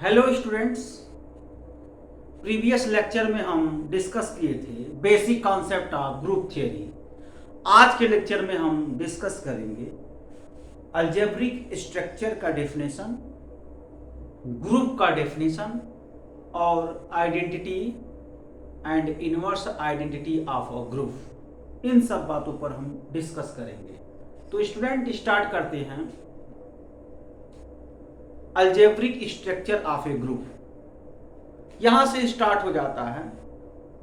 Hello students. Previous lecture में हम discuss किए थे basic concept of group theory. आज के लेक्चर में हम डिस्कस करेंगे अलजेब्रिक स्ट्रक्चर का डेफिनेशन, ग्रुप का डेफिनेशन और identity and inverse identity of a group. इन सब बातों पर हम डिस्कस करेंगे। तो स्टूडेंट स्टार्ट करते हैं algebraic structure of A group. यहां से स्टार्ट हो जाता है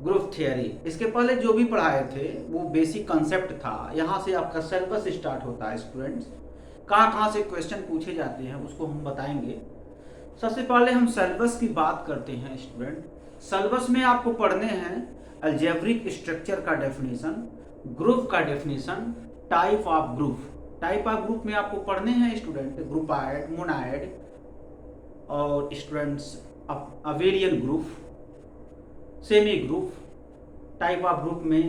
ग्रुप थियरी। इसके पहले जो भी पढ़ाए थे वो बेसिक कॉन्सेप्ट था। यहाँ से आपका सिलेबस स्टार्ट होता है स्टूडेंट्स। कहाँ कहाँ से क्वेश्चन पूछे जाते हैं उसको हम बताएंगे। सबसे पहले हम सिलेबस की बात करते हैं स्टूडेंट। सिलेबस में आपको पढ़ने हैं अलजेब्रिक स्ट्रक्चर का डेफिनेशन, ग्रुप का definition, type of group. Type of group में आपको पढ़ने हैं स्टूडेंट ग्रुपाइड, मोनाइड और students abelian group, semi group, type of group में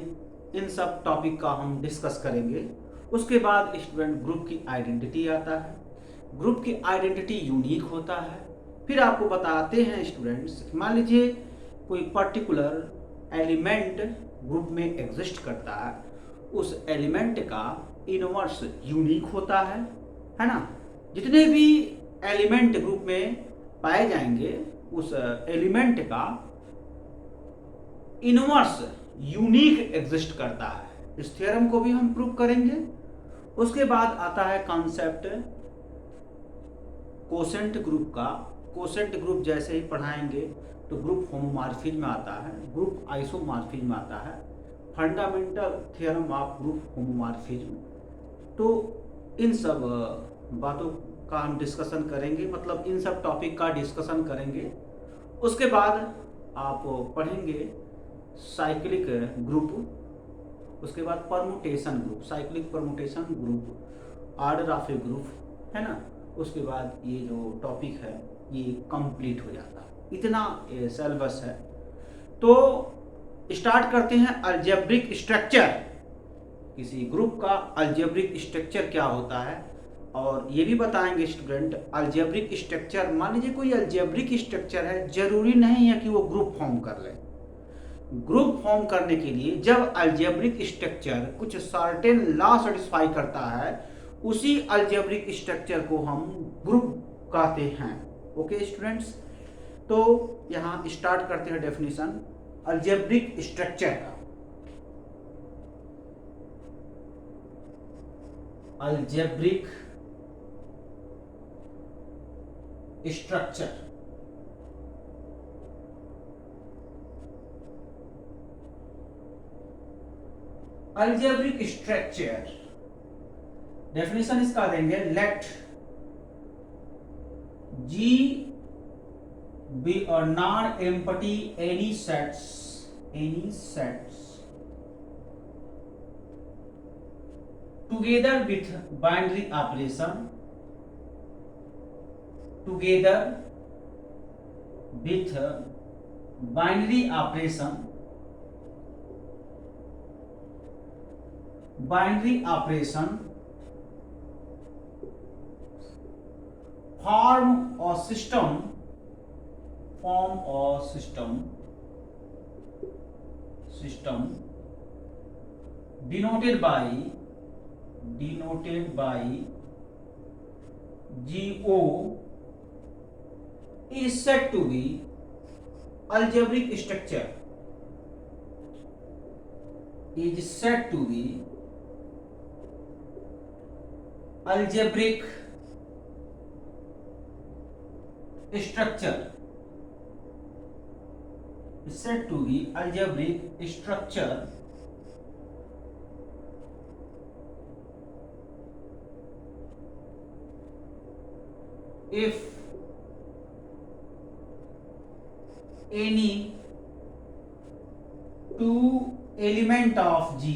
इन सब टॉपिक का हम डिस्कस करेंगे। उसके बाद स्टूडेंट ग्रुप की आइडेंटिटी आता है। ग्रुप की आइडेंटिटी यूनिक होता है। फिर आपको बताते हैं स्टूडेंट्स, मान लीजिए कोई पर्टिकुलर एलिमेंट ग्रुप में एग्जिस्ट करता है, उस एलिमेंट का इनवर्स यूनिक होता है ना। जितने भी एलिमेंट ग्रुप में पाए जाएंगे उस एलिमेंट का इनवर्स यूनिक एग्जिस्ट करता है। इस थ्योरम को भी हम प्रूव करेंगे। उसके बाद आता है कॉन्सेप्ट कोसेंट ग्रुप का। कोसेंट ग्रुप जैसे ही पढ़ाएंगे तो ग्रुप होमोमॉर्फिज्म आता है, ग्रुप आइसोमॉर्फिज्म आता है, fundamental theorem of group homomorphism. तो इन सब बातों का हम डिस्कशन करेंगे, मतलब इन सब टॉपिक का डिस्कशन करेंगे। उसके बाद आप पढ़ेंगे साइक्लिक ग्रुप, उसके बाद permutation group, cyclic permutation group, order of A group, है ना। उसके बाद ये जो टॉपिक है ये कंप्लीट हो जाता है। इतना सिलेबस है। तो स्टार्ट करते हैं अलजेब्रिक स्ट्रक्चर। किसी ग्रुप का अलजेब्रिक स्ट्रक्चर क्या होता है और ये भी बताएंगे स्टूडेंट अलजेब्रिक स्ट्रक्चर। मान लीजिए कोई अलजेब्रिक स्ट्रक्चर है, जरूरी नहीं है कि वो ग्रुप फॉर्म कर ले। ग्रुप फॉर्म करने के लिए जब अलजेब्रिक स्ट्रक्चर कुछ सर्टेन लॉ सेटिस्फाई करता है, उसी अलजेब्रिक स्ट्रक्चर को हम ग्रुप कहते हैं। ओके स्टूडेंट्स, तो यहाँ स्टार्ट करते हैं डेफिनेशन अलजेब्रिक स्ट्रक्चर का। Algebraic structure algebraic structure definition इसका देंगे, late G be a non-empty any sets together with binary operation, together with binary operation, form a system denoted by GO is said to be algebraic structure, is said to be algebraic structure, is said to be algebraic structure if any two element of G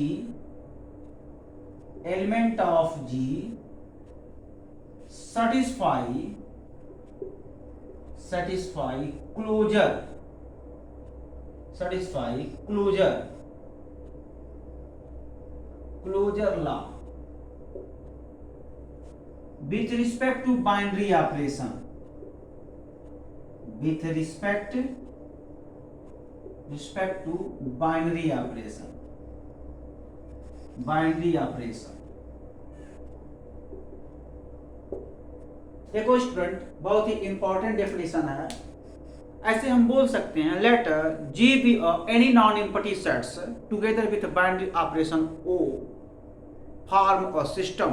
satisfy closure law with respect to binary operation with respect to binary operation. देखो student, बहुत ही important definition है। ऐसे हम बोल सकते हैं, late G be any non-empty sets together with binary operation O form a system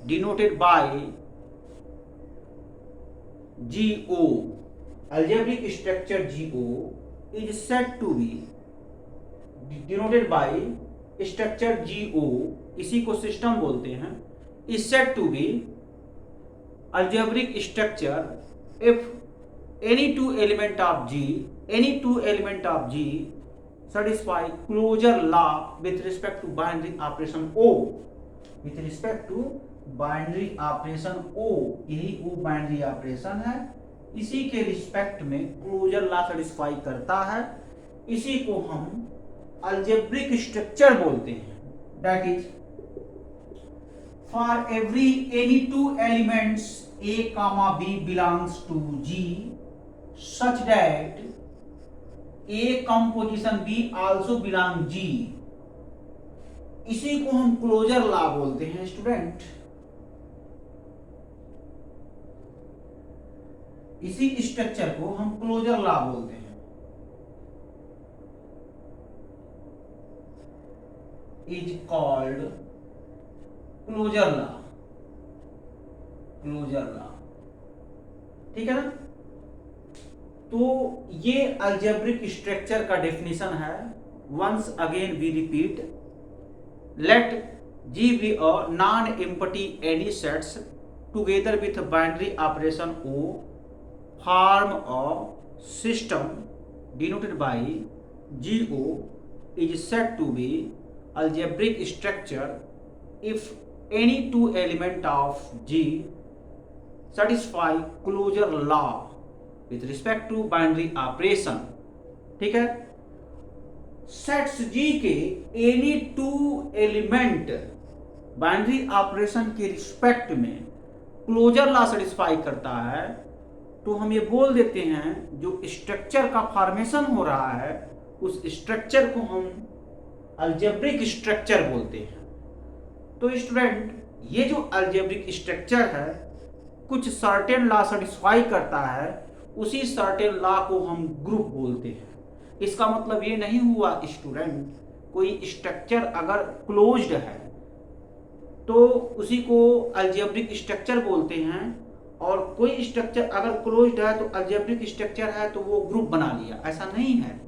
denoted by GO. Algebraic structure GO is said to be denoted by structure GO, इसी को system बोलते हैं, is said to be algebraic structure if any two element of G satisfy closure law with respect to binary operation O. With respect to binary operation O, यही वो binary operation है, इसी के respect में closure law satisfy करता है, इसी को हम algebraic structure बोलते हैं। That is, for any two elements A, B belongs to G such that A composition B also belong G, इसी को हम क्लोजर लॉ बोलते हैं स्टूडेंट। इसी स्ट्रक्चर को हम क्लोजर लॉ बोलते हैं। इज कॉल्ड क्लोजर लॉ, ठीक है ना। तो ये अलजेब्रिक स्ट्रक्चर का डेफिनेशन है। Once again we repeat, let G be a non-empty any sets together with binary operation O form a system denoted by GO is said to be algebraic structure if any two element of G satisfy closure law with respect to binary operation, ठीक है। Sets G के any two element binary operation के respect में closure law satisfy करता है, तो हम ये बोल देते हैं जो स्ट्रक्चर का फॉर्मेशन हो रहा है उस स्ट्रक्चर को हम अलजेब्रिक स्ट्रक्चर बोलते हैं। तो स्टूडेंट, ये जो अलजेब्रिक स्ट्रक्चर है कुछ सर्टेन लॉ सेटिस्फाई करता है, उसी सर्टेन लॉ को हम ग्रुप बोलते हैं। इसका मतलब ये नहीं हुआ स्टूडेंट, कोई स्ट्रक्चर अगर क्लोज्ड है तो उसी को अलजेब्रिक स्ट्रक्चर बोलते हैं, और कोई स्ट्रक्चर अगर क्लोज्ड है तो अलजेब्रिक स्ट्रक्चर है तो वो ग्रुप बना लिया, ऐसा नहीं है।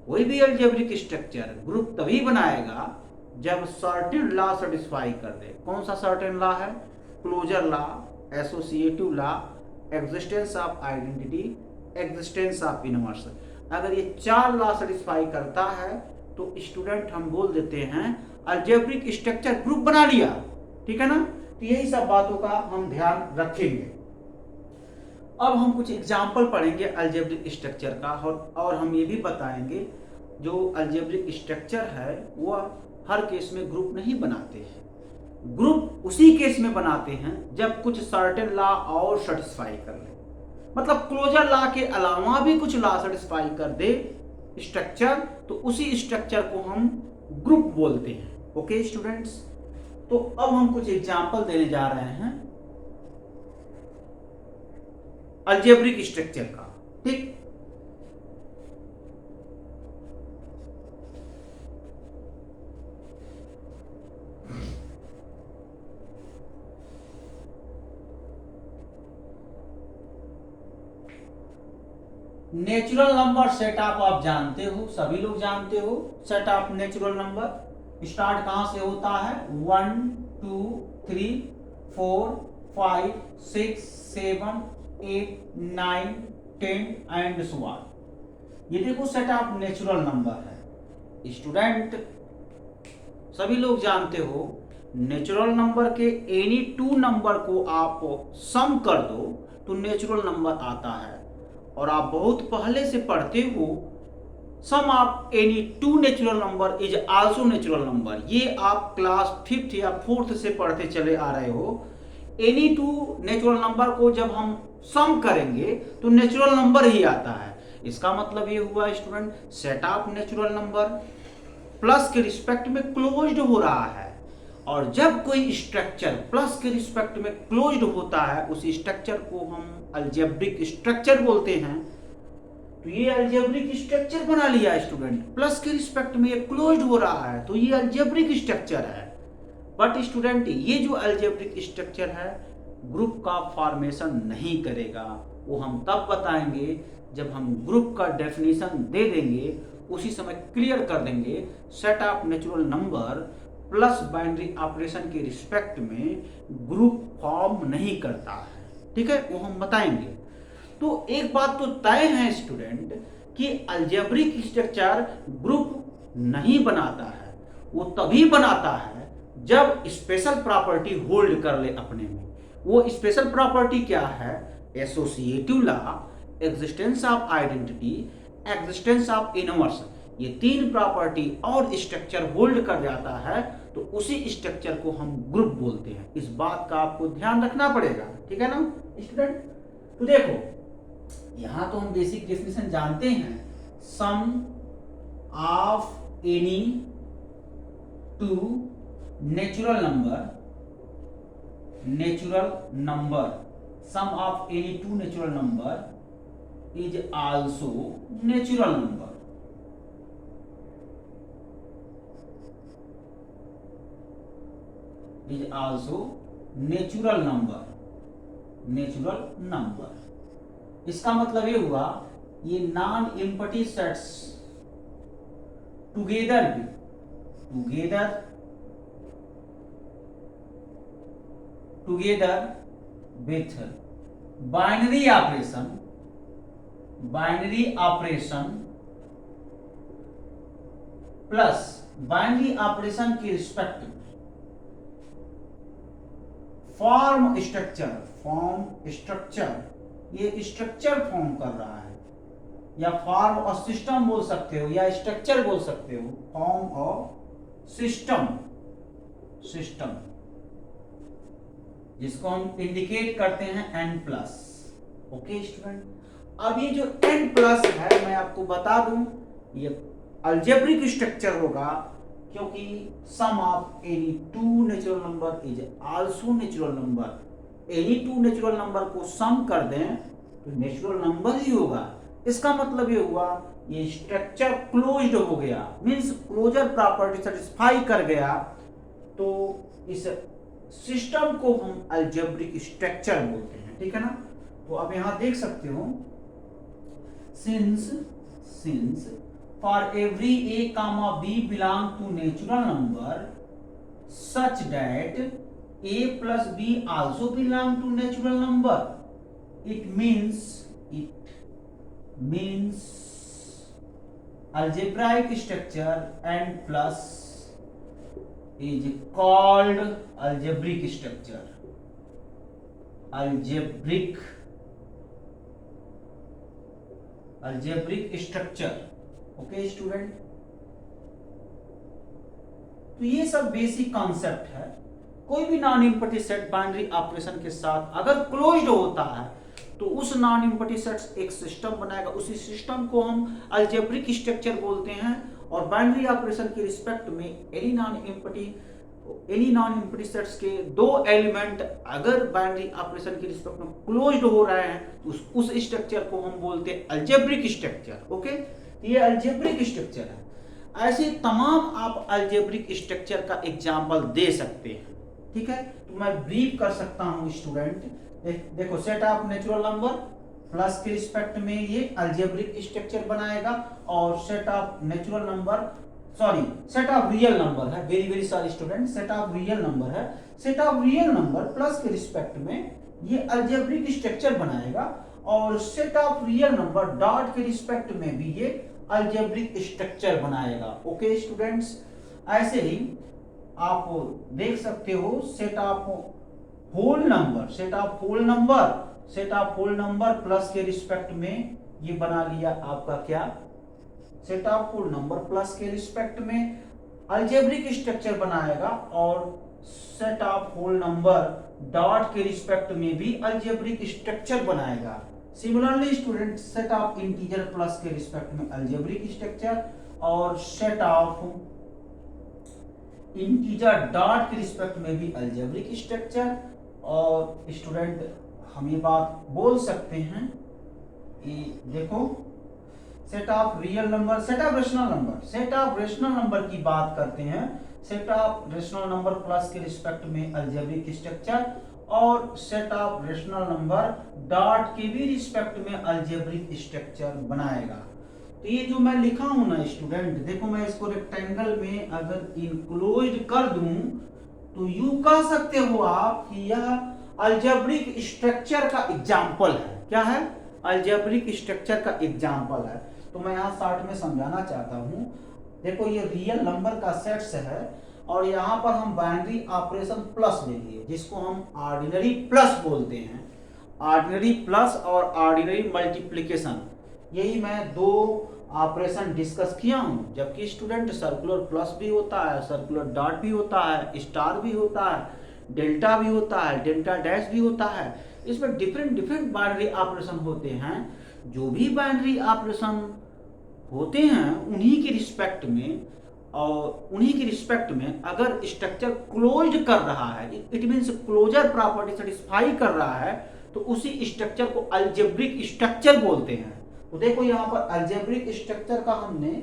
कोई भी अलजेब्रिक स्ट्रक्चर ग्रुप तभी बनाएगा जब सर्टेन लॉ सेटिस्फाई कर दे। कौन सा सर्टेन लॉ है? Closure law, associative law, existence of identity, existence of inverse. अगर ये चार लॉ सेटिस्फाई करता है तो स्टूडेंट हम बोल देते हैं अलजेब्रिक स्ट्रक्चर ग्रुप बना लिया, ठीक है ना। तो यही सब बातों का हम ध्यान रखेंगे। अब हम कुछ एग्जाम्पल पढ़ेंगे अलजेब्रिक स्ट्रक्चर का, और हम ये भी बताएंगे जो अलजेब्रिक स्ट्रक्चर है वह हर केस में ग्रुप नहीं बनाते हैं। ग्रुप उसी केस में बनाते हैं जब कुछ सर्टेन लॉ और सेटिस्फाई कर ले, मतलब क्लोजर लॉ के अलावा भी कुछ लॉ सेटिस्फाई कर दे स्ट्रक्चर, तो उसी स्ट्रक्चर को हम ग्रुप बोलते हैं। ओके स्टूडेंट्स, तो अब हम कुछ एग्जाम्पल देने जा रहे हैं अलजेब्रिक स्ट्रक्चर का, ठीक। नेचुरल नंबर सेट आप जानते हो, सभी लोग जानते हो। Set of natural number start कहां से होता है? 1 2 3 4 5 6 7 8 9 10 एंड सो ऑन। ये देखो सेट ऑफ नेचुरल नंबर है स्टूडेंट, सभी लोग जानते हो। नेचुरल नंबर के एनी टू नंबर को आप सम कर दो तो नेचुरल नंबर आता है, और आप बहुत पहले से पढ़ते हो sum of any two natural number is also natural number. ये आप क्लास 5th या 4th से पढ़ते चले आ रहे हो। एनी टू नेचुरल नंबर को जब हम सम करेंगे तो नेचुरल नंबर ही आता है। इसका मतलब ये हुआ student, set of natural number plus के रिस्पेक्ट में क्लोज्ड हो रहा है, और जब कोई स्ट्रक्चर प्लस के रिस्पेक्ट में क्लोज्ड होता है उस स्ट्रक्चर को हम अलजेब्रिक स्ट्रक्चर बोलते हैं। तो ये अलजेब्रिक स्ट्रक्चर बना लिया स्टूडेंट, प्लस के रिस्पेक्ट में ये क्लोज्ड हो रहा है तो ये अलजेब्रिक स्ट्रक्चर है। बट स्टूडेंट ये जो अलजेब्रिक स्ट्रक्चर है ग्रुप का फॉर्मेशन नहीं करेगा, वो हम तब बताएंगे जब हम ग्रुप का डेफिनेशन दे देंगे, उसी समय क्लियर कर देंगे set of natural number plus binary operation के रिस्पेक्ट में ग्रुप फॉर्म नहीं करता है। ठीक है, वो हम बताएंगे। तो एक बात तो तय है स्टूडेंट कि अलजेब्रिक स्ट्रक्चर ग्रुप नहीं बनाता है, वो तभी बनाता है जब स्पेशल प्रॉपर्टी होल्ड कर ले अपने में। वो स्पेशल प्रॉपर्टी क्या है? Associative law, existence of identity, existence of inverse, ये तीन प्रॉपर्टी और स्ट्रक्चर होल्ड कर जाता है तो उसी स्ट्रक्चर को हम ग्रुप बोलते हैं। इस बात का आपको ध्यान रखना पड़ेगा, ठीक है ना स्टूडेंट। तो देखो यहां तो हम बेसिक डेफिनेशन जानते हैं, sum of any two natural number sum of any two natural number is also natural number. Is also natural number. इसका मतलब ये हुआ ये non empty sets together with binary operation plus binary operation के respect में form structure ये structure form कर रहा है, या फॉर्म और सिस्टम बोल सकते हो या स्ट्रक्चर बोल सकते हो, फॉर्म और सिस्टम जिसको हम इंडिकेट करते हैं n प्लस। ओके स्टूडेंट, अब ये जो n प्लस है मैं आपको बता दूं ये अलजेब्रिक स्ट्रक्चर होगा, क्योंकि sum of any two natural number is also natural number. Any two natural number को सम कर दें तो नेचुरल नंबर ही होगा। इसका मतलब ये हुआ ये स्ट्रक्चर क्लोज्ड हो गया, मींस क्लोजर प्रॉपर्टी सेटिस्फाई कर गया, तो इस सिस्टम को हम अलजेब्रिक स्ट्रक्चर बोलते हैं। ठीक है ना। तो अब यहां देख सकते हो since for every a comma b belong to natural number such that a plus b also belong to natural number, it means algebraic structure n plus is called algebraic structure। algebraic structure। Okay student, तो ये सब basic concept है। कोई भी non empty set binary operation के साथ अगर closed होता है तो उस नॉन एम्प्टी सेट एक सिस्टम बनाएगा, उसी सिस्टम को हम अलजेब्रिक स्ट्रक्चर बोलते हैं। और बाइनरी ऑपरेशन के रिस्पेक्ट में एनी नॉन एम्प्टी सेट्स के दो एलिमेंट अगर बाइनरी ऑपरेशन के रिस्पेक्ट में क्लोज्ड हो रहे हैं तो उस स्ट्रक्चर को हम बोलते हैं अलजेब्रिक स्ट्रक्चर। ओके, ये अलजेब्रिक स्ट्रक्चर है। ऐसे तमाम आप अलजेब्रिक स्ट्रक्चर का एग्जांपल दे सकते हैं। ठीक है, तो मैं ब्रीफ कर सकता हूं स्टूडेंट। देखो set of natural number plus के रिस्पेक्ट में ये अलजेब्रिक स्ट्रक्चर बनाएगा, और set of natural number set of real number है, very sorry student, set of real number है। Set of real number plus के रिस्पेक्ट में ये अलजेब्रिक स्ट्रक्चर बनाएगा, और set of real number dot के रिस्पेक्ट में भी ये अलजेब्रिक स्ट्रक्चर बनाएगा। ओके स्टूडेंट्स, ऐसे ही आप देख सकते हो set of whole number plus के रिस्पेक्ट में ये बना लिया आपका क्या, set of whole number plus के रिस्पेक्ट में अलजेब्रिक स्ट्रक्चर बनाएगा, और set of whole number dot के रिस्पेक्ट में भी अलजेब्रिक स्ट्रक्चर बनाएगा। Similarly student set of integer plus के रिस्पेक्ट में अलजेब्रिक स्ट्रक्चर और सेट ऑफ इंटीजर डॉट के रिस्पेक्ट में भी अलजेब्रिक स्ट्रक्चर। और स्टूडेंट हम ये बात बोल सकते हैं कि देखो set of real number, set of rational number, set of rational number की बात करते हैं, set of rational number plus के रिस्पेक्ट में अलजेब्रिक स्ट्रक्चर और set of rational number dot के भी रिस्पेक्ट में अलजेब्रिक स्ट्रक्चर बनाएगा। तो ये जो मैं लिखा हूं ना स्टूडेंट, देखो मैं इसको रेक्टेंगल में अगर इनक्लोज्ड कर दूं तो यूं कह सकते हो आप कि यह अलजेब्रिक स्ट्रक्चर का एग्जाम्पल है। क्या है? अलजेब्रिक स्ट्रक्चर का एग्जाम्पल है। तो मैं यहाँ शॉर्ट में समझाना चाहता हूँ। देखो ये रियल नंबर का सेट्स है और यहाँ पर हम बाइनरी ऑपरेशन प्लस ले लिए जिसको हम ऑर्डिनरी प्लस बोलते हैं। ऑर्डिनरी प्लस और ऑर्डिनरी मल्टीप्लिकेशन, यही मैं दो ऑपरेशन डिस्कस किया हूँ। जबकि स्टूडेंट सर्कुलर प्लस भी होता है, सर्कुलर डॉट भी होता है, स्टार भी होता है, डेल्टा भी होता है, डेल्टा डैश भी होता है। इसमें डिफरेंट बाइनरी ऑपरेशन होते हैं। जो भी बाइनरी ऑपरेशन होते हैं उन्हीं के रिस्पेक्ट में और उन्हीं के रिस्पेक्ट में अगर स्ट्रक्चर क्लोज्ड कर रहा है, it means closure property satisfy कर रहा है, तो उसी स्ट्रक्चर को अलजेब्रिक स्ट्रक्चर बोलते हैं। तो देखो यहाँ पर अलजेब्रिक स्ट्रक्चर का हमने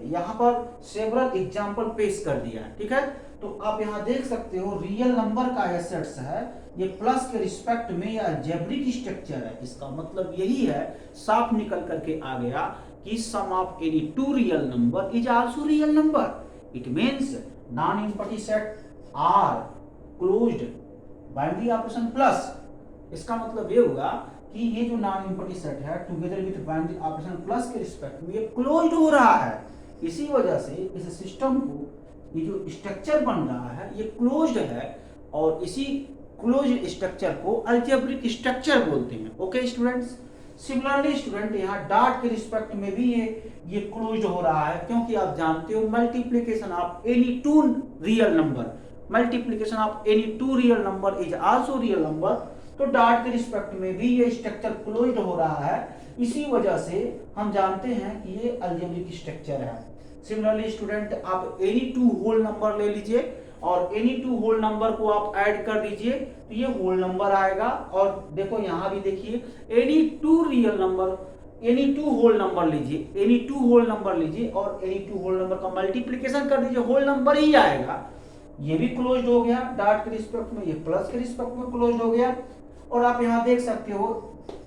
यहाँ पर सेवरल एग्जांपल पेश कर दिया है। ठीक है, तो आप यहाँ देख सकते हो रियल नंबर का ये सेट्स है, ये प्लस के रिस्पेक्ट में ये अलजेब्रिक स्ट्रक्चर है। इसका मतलब यही है, साफ निकल करके आ गया कि sum of any two real number is also real number. It means non empty set are closed binary operation plus. इसका मतलब ये हुआ कि ये जो नॉन एम्प्टी सेट है together with binary operation plus के रिस्पेक्ट में ये क्लोज्ड हो रहा है। इसी वजह से इस सिस्टम को ये जो स्ट्रक्चर बन रहा है ये क्लोज्ड है और इसी क्लोज्ड स्ट्रक्चर को अलजेब्रिक स्ट्रक्चर बोलते हैं। ओके स्टूडेंट्स, सिमिलरली स्टूडेंट यहाँ डॉट के रिस्पेक्ट में भी ये क्लोज्ड हो रहा है क्योंकि आप जानते हो multiplication of any two real number, multiplication of any two real number is also real number. तो डॉट के रिस्पेक्ट में भी ये स्ट्रक्चर क्लोज्ड हो रहा है। इसी वजह से हम जानते हैं कि ये अलजेब्रिक स्ट्रक्चर है। सिमिलरली स्टूडेंट आप एनी टू होल नंबर ले लीजिए और एनी टू होल नंबर को आप ऐड कर दीजिए तो ये होल नंबर आएगा। और देखो यहाँ भी देखिए any two real number, any two whole number लीजिए, एनी टू होल नंबर लीजिए और एनी टू होल नंबर का मल्टीप्लिकेशन कर दीजिए, होल नंबर ही आएगा। ये भी क्लोज्ड हो गया डॉट के रिस्पेक्ट में, ये प्लस के रिस्पेक्ट में क्लोज्ड हो गया। और आप यहाँ देख सकते हो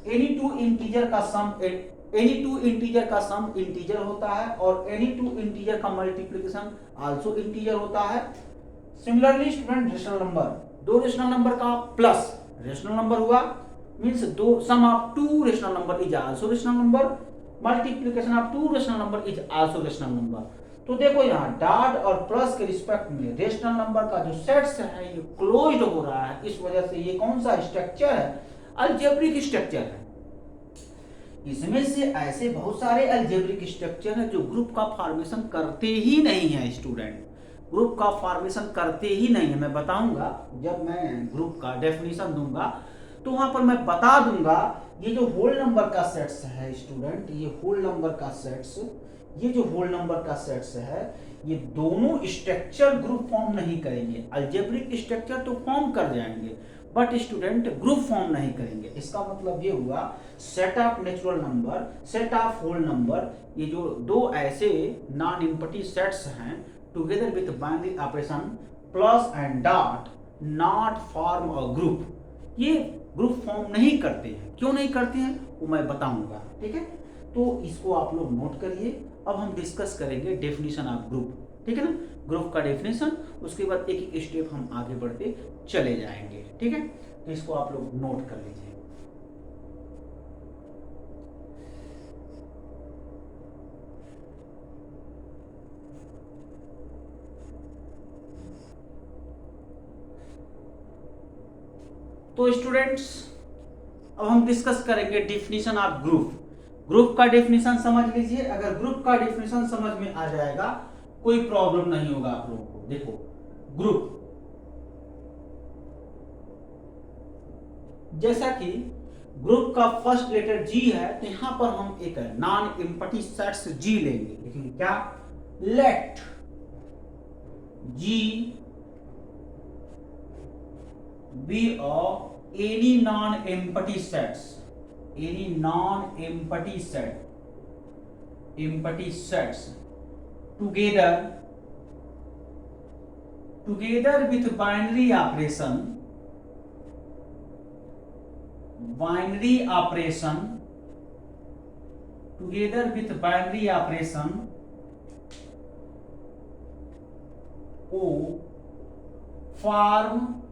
एनी टू इंटीजर का सम, एनी टू इंटीजर का सम इंटीजर होता है और एनी टू इंटीजर का मल्टीप्लिकेशन आल्सो इंटीजर होता है। सिमिलरली स्टूडेंट रेशनल नंबर, दो रेशनल नंबर का प्लस रेशनल नंबर हुआ, मींस दो sum of two rational number is also rational number, multiplication of two rational number is also rational number. तो देखो यहाँ dot और प्लस के रिस्पेक्ट में रेशनल नंबर का जो सेट्स है ये क्लोज्ड हो रहा है। इस वजह से ये कौन सा स्ट्रक्चर है? अलजेब्रिक स्ट्रक्चर है। इसमें से ऐसे बहुत सारे अलजेब्रिक स्ट्रक्चर है जो ग्रुप का फॉर्मेशन करते ही नहीं है स्टूडेंट, ग्रुप का फॉर्मेशन करते ही नहीं है। मैं बताऊंगा जब मैं ग्रुप का डेफिनेशन दूंगा तो वहां पर मैं बता दूंगा ये जो होल नंबर का सेट्स है स्टूडेंट, ये होल नंबर का सेट्स, ये जो होल नंबर का सेट्स है ये दोनों स्ट्रक्चर ग्रुप फॉर्म नहीं करेंगे। अलजेब्रिक स्ट्रक्चर तो फॉर्म कर जाएंगे बट स्टूडेंट ग्रुप फॉर्म नहीं करेंगे। इसका मतलब ये हुआ set of natural number, set of whole number, ये जो दो ऐसे नॉन एम्प्टी सेट्स हैं together with binary operation plus and dot not form a group, ये ग्रुप फॉर्म नहीं करते हैं। क्यों नहीं करते हैं वो मैं बताऊंगा। ठीक है, तो इसको आप लोग नोट करिए। अब हम डिस्कस करेंगे डेफिनेशन ऑफ ग्रुप। ठीक है ना, ग्रुप का डेफिनेशन, उसके बाद एक एक स्टेप हम आगे बढ़ते चले जाएंगे। ठीक है, तो इसको आप लोग नोट कर लीजिए। तो स्टूडेंट्स अब हम डिस्कस करेंगे डेफिनेशन ऑफ ग्रुप। ग्रुप का डेफिनेशन समझ लीजिए। अगर ग्रुप का डेफिनेशन समझ में आ जाएगा कोई प्रॉब्लम नहीं होगा आप लोगों को। देखो ग्रुप, जैसा कि ग्रुप का फर्स्ट लेटर जी है, तो यहां पर हम एक नॉन एम्प्टी सेट्स जी लेंगे। लेकिन क्या, let G be any non empty sets, any non empty sets together with binary operation together with binary operation o form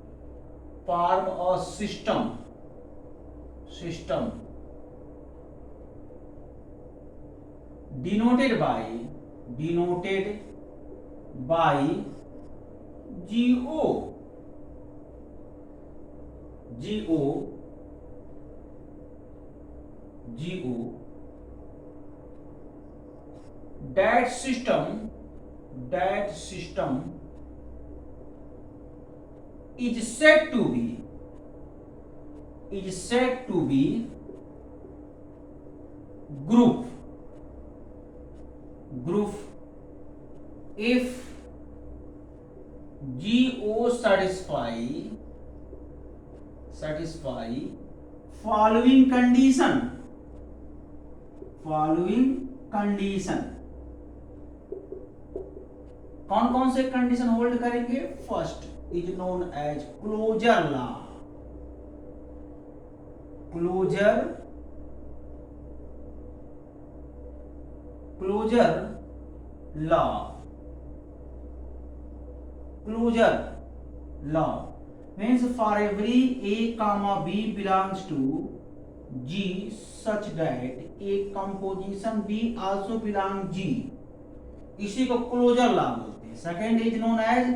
a system denoted by GO that system is said to be group if GO satisfy following condition कौन कौन से condition hold करेंगे? First is known as closure law, closure law means for every a comma b belongs to G such that a composition B also belongs G, इसी को closure law बोलते हैं। Second is known as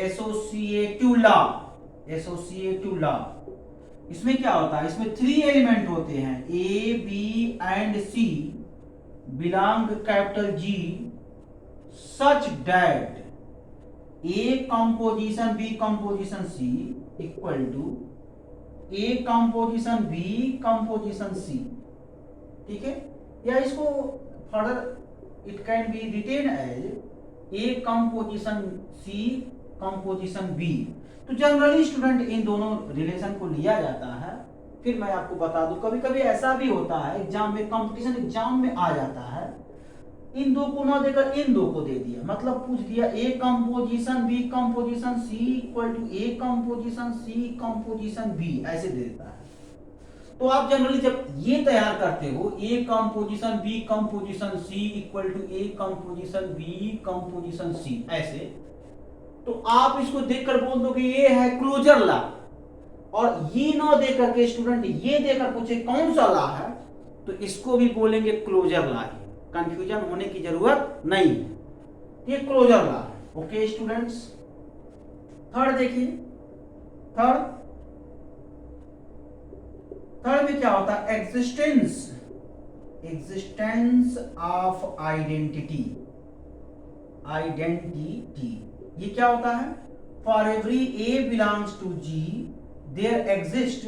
associative law. इसमें क्या होता है? इसमें 3 element होते हैं, A B and C belong capital G such that A composition B composition C equal to A composition B composition C, ठीक है? या इसको further it can be written as A composition C composition B। तो generally student इन दोनों relation को लिया जाता है। फिर मैं आपको बता दूं, कभी कभी ऐसा भी होता है एग्जाम में, कंपटीशन एग्जाम में आ जाता है, इन दो को ना देकर इन दो को दे दिया, मतलब पूछ दिया A composition B composition C equal to A composition C composition B, ऐसे दे देता है। तो आप जनरली जब ये तैयार करते हो A composition B composition C equal to A composition B composition C ऐसे, तो आप इसको देखकर बोल दो कि ये है क्लोजर लॉ, और ये ना देकर के स्टूडेंट ये देकर पूछे कौन सा लॉ है, तो इसको भी बोलेंगे क्लोजर लॉ। कंफ्यूजन होने की जरूरत नहीं, ये क्लोजर लॉ है। ओके स्टूडेंट्स, थर्ड देखिए, थर्ड में क्या होता है? Existence of identity. ये क्या होता है? For every A belongs to G there exist,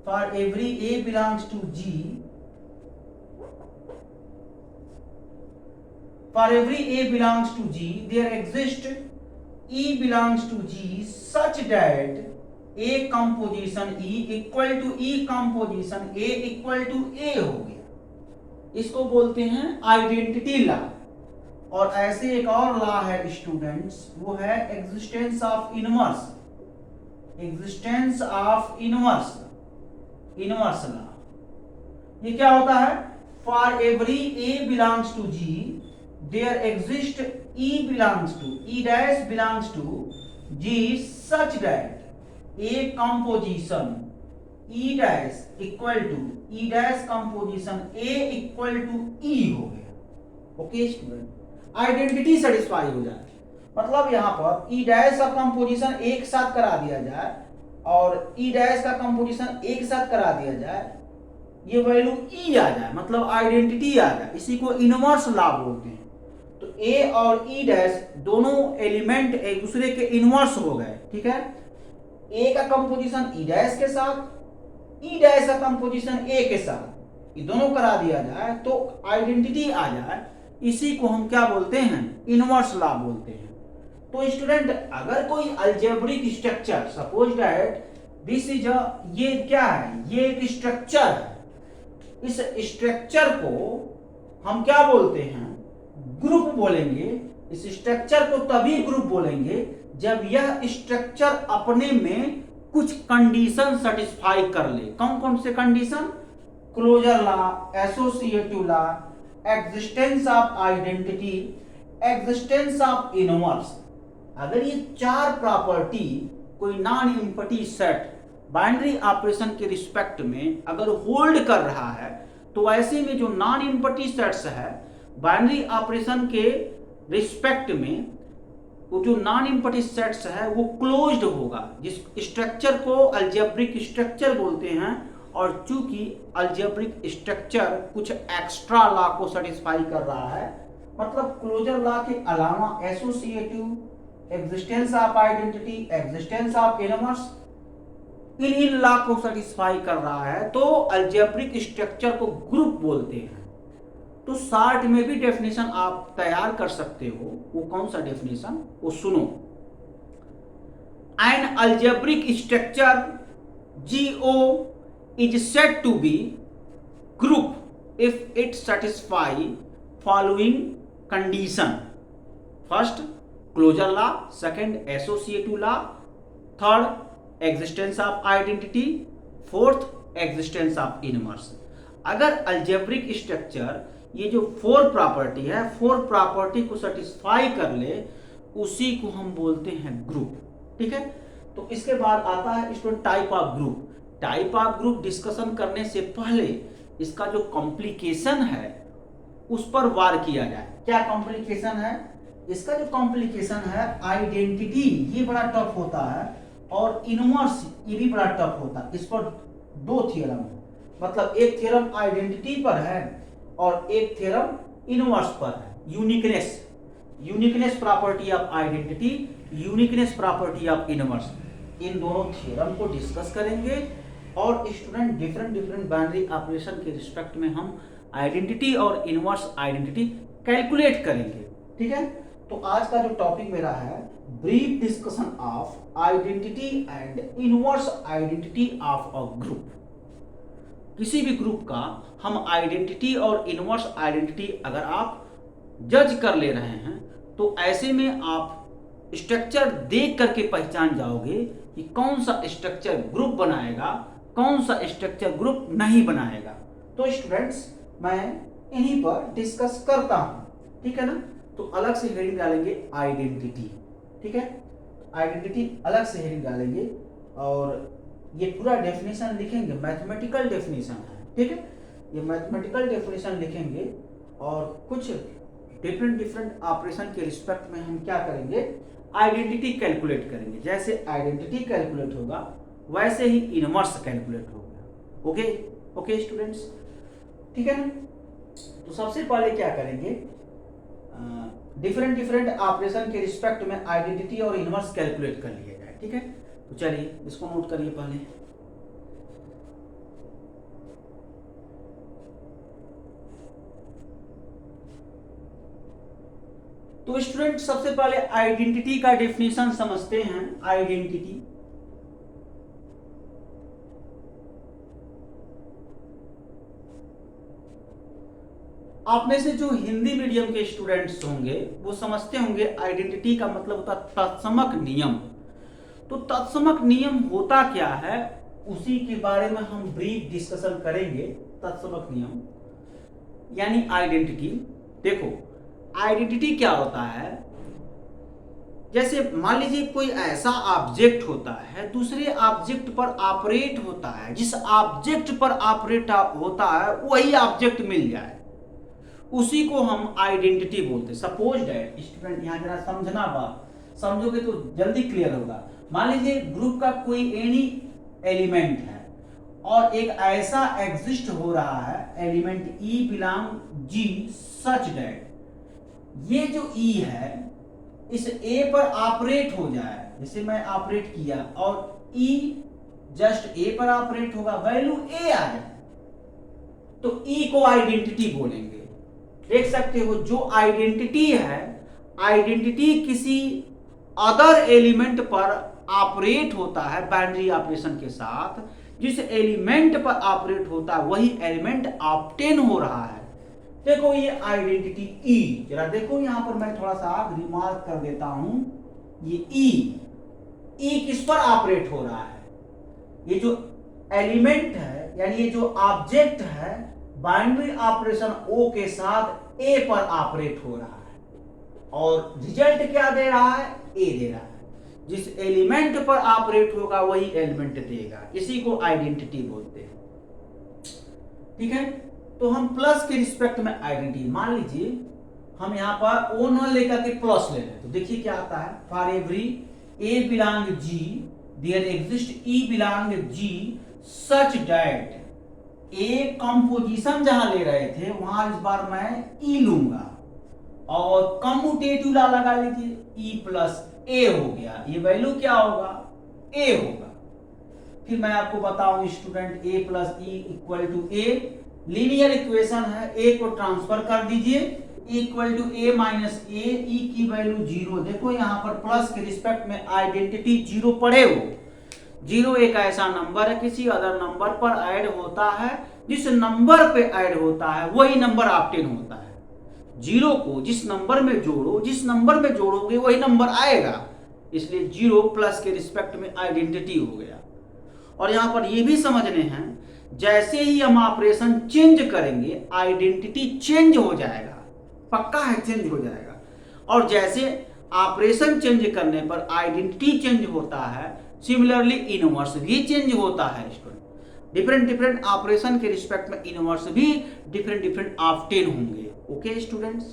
for every A belongs to G, for every A belongs to G there exists E belongs to G such that A composition E equal to E composition A equal to A हो गया। इसको बोलते हैं identity law. और ऐसे एक और law है स्टूडेंट्स, वो है एग्जिस्टेंस ऑफ इनवर्स लॉ। ये क्या होता है? For every A belongs to G there exists E belongs to G such that A composition E dash equal to E dash composition A equal to E हो गया। Okay student, identity satisfy हो जाए, मतलब यहाँ पर E dash का composition एक साथ करा दिया जाए और E dash का कंपोजिशन एक साथ करा दिया जाए, ये वैल्यू E आ जाए, मतलब आइडेंटिटी आ जाए, इसी को इनवर्स लॉ बोलते हैं। तो A और E डैश दोनों एलिमेंट एक दूसरे के इनवर्स हो गए, ठीक है? ए का कंपोजिशन ई डैश के साथ, ई डैश का कंपोजिशन ए के साथ, ये दोनों करा दिया जाए तो आइडेंटिटी आ जाए, इसी को हम क्या बोलते हैं, इनवर्स लॉ बोलते हैं। तो स्टूडेंट अगर कोई algebraic structure, suppose that this is ये क्या है, ये एक स्ट्रक्चर है, इस स्ट्रक्चर को हम क्या बोलते हैं, ग्रुप बोलेंगे। इस स्ट्रक्चर को तभी ग्रुप बोलेंगे जब यह स्ट्रक्चर अपने में कुछ कंडीशन सेटिस्फाई कर ले। कौन कौन से condition, closure law, associative law, existence of identity, existence of inverse. अगर ये चार प्रॉपर्टी कोई non empty set binary operation के रिस्पेक्ट में अगर होल्ड कर रहा है, तो ऐसे में जो नॉन एम्प्टी सेट्स है बाइनरी ऑपरेशन के रिस्पेक्ट में, वो जो नॉन एम्प्टी सेट्स है वो क्लोज्ड होगा, जिस स्ट्रक्चर को अलजेब्रिक स्ट्रक्चर बोलते हैं। और चूंकि अलजेब्रिक स्ट्रक्चर कुछ एक्स्ट्रा लॉ को सेटिस्फाई कर रहा है, मतलब क्लोजर लॉ के अलावा associative, existence of identity, existence of inverse, in law को सेटिस्फाई कर रहा है, तो अलजेब्रिक स्ट्रक्चर को ग्रुप बोलते हैं। तो शार्ट में भी डेफिनेशन आप तैयार कर सकते हो। वो कौन सा डेफिनेशन, वो सुनो। N algebraic structure GO is said to be group if it satisfy following condition: first, closure law; second, associative law; third, existence of identity; fourth, existence of inverse। अगर अलजेब्रिक स्ट्रक्चर ये जो four property है, four property को satisfy कर ले, उसी को हम बोलते हैं ग्रुप। ठीक है, तो इसके बाद आता है student type of group. Type of group discussion करने से पहले इसका जो कॉम्प्लिकेशन है उस पर वार किया जाए। क्या कॉम्प्लिकेशन है? इसका जो कॉम्प्लिकेशन है, आइडेंटिटी ये बड़ा टफ होता है, और इनवर्स ये भी बड़ा टफ होता है। इस पर दो थियरम है, मतलब एक थियरम आइडेंटिटी पर है और एक थियरम इनवर्स पर है। Uniqueness property of identity, uniqueness property of inverse, इन दोनों थियरम को डिस्कस करेंगे। और स्टूडेंट डिफरेंट बाइनरी ऑपरेशन के रिस्पेक्ट में हम आइडेंटिटी और इनवर्स आइडेंटिटी कैलकुलेट करेंगे। ठीक है, तो आज का जो टॉपिक मेरा है, brief discussion of identity and inverse identity of a group. किसी भी ग्रुप का हम आइडेंटिटी और इनवर्स आइडेंटिटी अगर आप जज कर ले रहे हैं, तो ऐसे में आप स्ट्रक्चर देख करके पहचान जाओगे कि कौन सा स्ट्रक्चर ग्रुप बनाएगा, कौन सा स्ट्रक्चर ग्रुप नहीं बनाएगा। तो स्टूडेंट्स मैं इन्हीं पर डिस्कस करता हूं। ठीक है ना, तो अलग से हेडिंग डालेंगे आइडेंटिटी। ठीक है, आइडेंटिटी अलग से हेडिंग डालेंगे और ये पूरा डेफिनेशन लिखेंगे, मैथमेटिकल डेफिनेशन है। ठीक है, ये मैथमेटिकल डेफिनेशन लिखेंगे और कुछ डिफरेंट ऑपरेशन के रिस्पेक्ट में हम क्या करेंगे, आइडेंटिटी कैलकुलेट करेंगे। जैसे आइडेंटिटी कैलकुलेट होगा वैसे ही इनवर्स कैलकुलेट होगा। ओके स्टूडेंट्स, ठीक है ना। तो सबसे पहले क्या करेंगे, डिफरेंट ऑपरेशन के रिस्पेक्ट में आइडेंटिटी और इनवर्स कैलकुलेट कर लिया जाए। ठीक है, तो चलिए इसको नोट करिए पहले। तो स्टूडेंट सबसे पहले आइडेंटिटी का डेफिनेशन समझते हैं। आइडेंटिटी आप में से जो हिंदी मीडियम के स्टूडेंट्स होंगे वो समझते होंगे आइडेंटिटी का मतलब होता तत्समक नियम। तो तत्समक नियम होता क्या है, उसी के बारे में हम ब्रीफ डिस्कशन करेंगे। तत्समक नियम यानी आइडेंटिटी। देखो आइडेंटिटी क्या होता है, जैसे मान लीजिए कोई ऐसा ऑब्जेक्ट होता है, दूसरे ऑब्जेक्ट पर ऑपरेट होता है, जिस ऑब्जेक्ट पर ऑपरेट होता है वही ऑब्जेक्ट मिल जाए, उसी को हम आइडेंटिटी बोलते हैं। सपोज दैट स्टूडेंट यहाँ जरा समझना, बात समझोगे तो जल्दी क्लियर होगा। मान लीजिए ग्रुप का कोई एनी एलिमेंट है और एक ऐसा एग्जिस्ट हो रहा है element E belong G such that ये जो ई है इस ए पर ऑपरेट हो जाए। जैसे मैं ऑपरेट किया और ई जस्ट ए पर ऑपरेट होगा, वैल्यू ए आ जाए तो ई को आइडेंटिटी बोलेंगे। देख सकते हो जो आइडेंटिटी है, आइडेंटिटी किसी अदर एलिमेंट पर ऑपरेट होता है बाइनरी ऑपरेशन के साथ, जिस एलिमेंट पर ऑपरेट होता है वही एलिमेंट ऑब्टेन हो रहा है। देखो ये आइडेंटिटी ई, जरा देखो यहां पर मैं थोड़ा सा रिमार्क कर देता हूं, ये ई किस पर ऑपरेट हो रहा है? ये जो एलिमेंट है यानी ये जो ऑब्जेक्ट है बाइनरी ऑपरेशन ओ के साथ ए पर ऑपरेट हो रहा है और रिजल्ट क्या दे रहा है? ए दे रहा है। जिस एलिमेंट पर ऑपरेट होगा वही एलिमेंट देगा, इसी को आइडेंटिटी बोलते हैं। ठीक है, तो हम प्लस के रिस्पेक्ट में आइडेंटिटी, मान लीजिए हम यहां पर ओ न लेकर के प्लस ले लें तो देखिए क्या आता है, for every A belong G there exist E belong G such that A composition जहां ले रहे थे वहां इस बार मैं ई लूंगा और कम्यूटेटिव ला लगा लीजिए, ई प्लस ए हो गया, ये वैल्यू क्या होगा? ए होगा। फिर मैं आपको बताऊं student, A plus E equal to A, linear equation है, ए को ट्रांसफर कर दीजिए, equal to A minus A, E की वैल्यू 0। देखो यहां पर प्लस के रिस्पेक्ट में आइडेंटिटी 0 पढ़े हो। 0 एक ऐसा नंबर है किसी अदर नंबर पर ऐड होता है, जिस नंबर पे ऐड होता है वही नंबर ऑब्टेन होता है। 0 को जिस नंबर में जोड़ो, जिस नंबर में जोड़ोगे वही नंबर आएगा, इसलिए 0 प्लस के रिस्पेक्ट में आइडेंटिटी हो गया। और यहां पर ये भी समझने हैं, जैसे ही हम ऑपरेशन चेंज करेंगे आइडेंटिटी चेंज हो जाएगा, पक्का है चेंज हो जाएगा। और जैसे ऑपरेशन चेंज करने पर आइडेंटिटी चेंज होता है, सिमिलरली इनवर्स भी चेंज होता है स्टूडेंट। डिफरेंट ऑपरेशन के रिस्पेक्ट में इनवर्स भी डिफरेंट ऑब्टेन होंगे। ओके स्टूडेंट्स,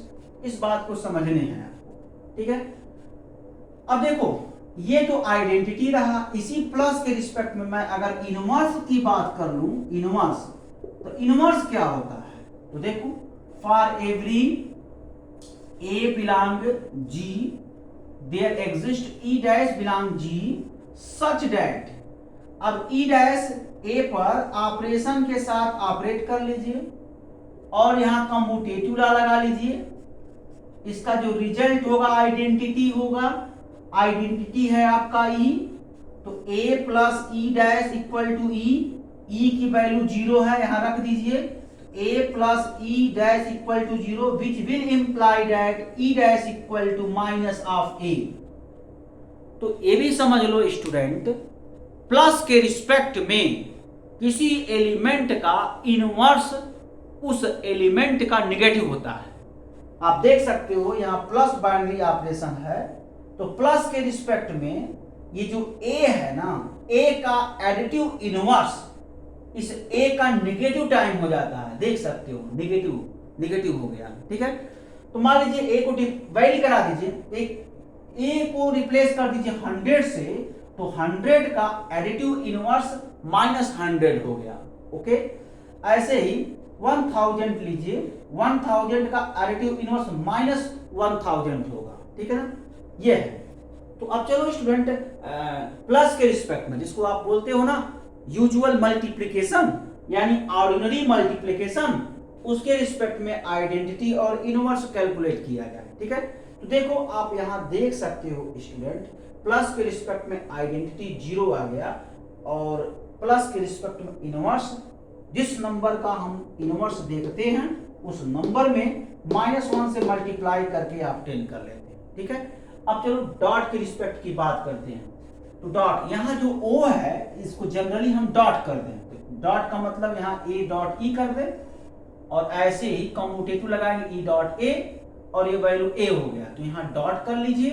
इस बात को समझने हैं आपको, ठीक है। अब देखो ये तो आइडेंटिटी रहा, इसी प्लस के रिस्पेक्ट में मैं अगर इनवर्स की बात कर लूं, इनवर्स, तो इनवर्स क्या होता है? तो देखो for every A belong G there exist E dash belong G such that, अब ई डैश ए पर ऑपरेशन के साथ ऑपरेट कर लीजिए और यहां कम्यूटेटिव लगा लीजिए, इसका जो रिजल्ट होगा आइडेंटिटी होगा, आइडेंटिटी है आपका ई, तो a plus e dash equal to e की वैल्यू 0 है, यहां रख दीजिए, a plus e dash equal to 0 which will imply that e dash equal to minus of a. तो ये भी समझ लो स्टूडेंट, प्लस के रिस्पेक्ट में किसी एलिमेंट का इनवर्स उस एलिमेंट का निगेटिव होता है। आप देख सकते हो यहां प्लस बाइनरी ऑपरेशन है, तो प्लस के रिस्पेक्ट में ये जो ए है ना, ए का एडिटिव इनवर्स इस ए का निगेटिव टाइम हो जाता है, देख सकते हो निगेटिव हो गया, ठीक है। तो मान लीजिए ए को डिवाइड करा दीजिए, एक ए को रिप्लेस कर दीजिए 100 से, तो 100 का एडिटिव इनवर्स -100 हो गया। ओके, ऐसे ही 1000 लीजिए, 1000 का एडिटिव इनवर्स -1000 होगा, ठीक है ना, ये है। तो अब चलो स्टूडेंट प्लस के रिस्पेक्ट में, जिसको आप बोलते हो ना यूजुअल मल्टीप्लिकेशन यानी ऑर्डिनरी मल्टीप्लिकेशन, उसके रिस्पेक्ट में आइडेंटिटी और इनवर्स कैलकुलेट किया जाए, ठीक है। तो देखो आप यहां देख सकते हो स्टूडेंट, प्लस के रिस्पेक्ट में आइडेंटिटी 0 आ गया और प्लस के रिस्पेक्ट में इनवर्स, जिस नंबर का हम इनवर्स देखते हैं उस नंबर में -1 से मल्टीप्लाई करके ऑब्टेन कर लेते हैं, ठीक है। अब चलो डॉट के रिस्पेक्ट की बात करते हैं। तो डॉट, यहाँ जो ओ है इसको जनरली हम डॉट कर दें, डॉट का मतलब यहाँ ए डॉट ई कर दें और ऐसे ही कम्यूटेटिव लगाएंगे ई डॉट ए और ये वैल्यू ए हो गया, तो यहाँ डॉट कर लीजिए,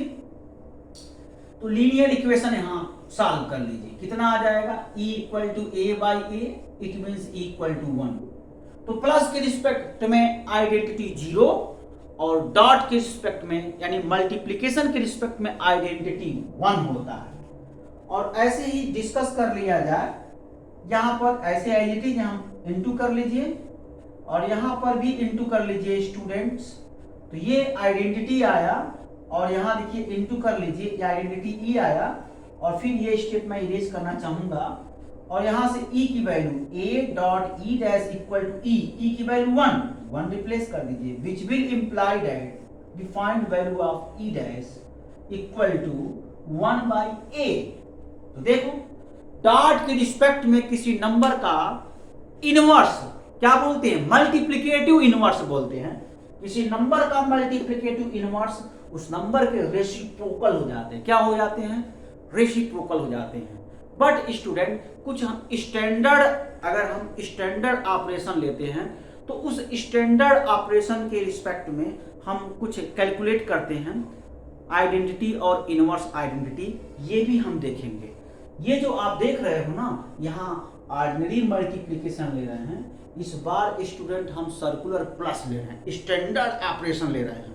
तो लीनियर इक्वेशन यहाँ सॉल्व कर लीजिए, कितना आ जाएगा e equal to A by A, it means e equal to 1। तो प्लस के रिस्पेक्ट में आइडेंटिटी 0 और डॉट के रिस्पेक्ट में यानी मल्टीप्लिकेशन के रिस्पेक्ट में आइडेंटिटी 1 होता है। और ऐसे ही डिस्कस कर लिया जाए, यहाँ पर ऐसे आइडेंटिटी यहाँ इंटू कर लीजिए और यहाँ पर भी इंटू कर लीजिए स्टूडेंट्स, तो ये आइडेंटिटी आया और यहाँ देखिए इंटू कर लीजिए, ये आइडेंटिटी ई आया और फिर ये स्टेप मैं इरेज करना चाहूंगा और यहां से e की value a dot e dash equal to e की वैल्यू 1 रिप्लेस कर दीजिए, which will imply that defined value of e dash equal to 1 by a। तो देखो डॉट के रिस्पेक्ट में किसी नंबर का इनवर्स क्या बोलते हैं, मल्टीप्लिकेटिव इनवर्स बोलते हैं। किसी नंबर का मल्टीप्लिकेटिव इनवर्स उस नंबर के रेसिप्रोकल हो जाते हैं। क्या हो जाते हैं, रेसिप्रोकल हो जाते हैं। बट स्टूडेंट कुछ हम स्टैंडर्ड, अगर हम स्टैंडर्ड ऑपरेशन लेते हैं तो उस स्टैंडर्ड ऑपरेशन के रिस्पेक्ट में हम कुछ कैलकुलेट करते हैं, आइडेंटिटी और इनवर्स आइडेंटिटी, ये भी हम देखेंगे। ये जो आप देख रहे हो ना, यहाँ ऑर्डिनरी मल्टीप्लिकेशन ले रहे हैं, इस बार स्टूडेंट हम सर्कुलर प्लस ले रहे हैं, स्टैंडर्ड ऑपरेशन ले रहे हैं।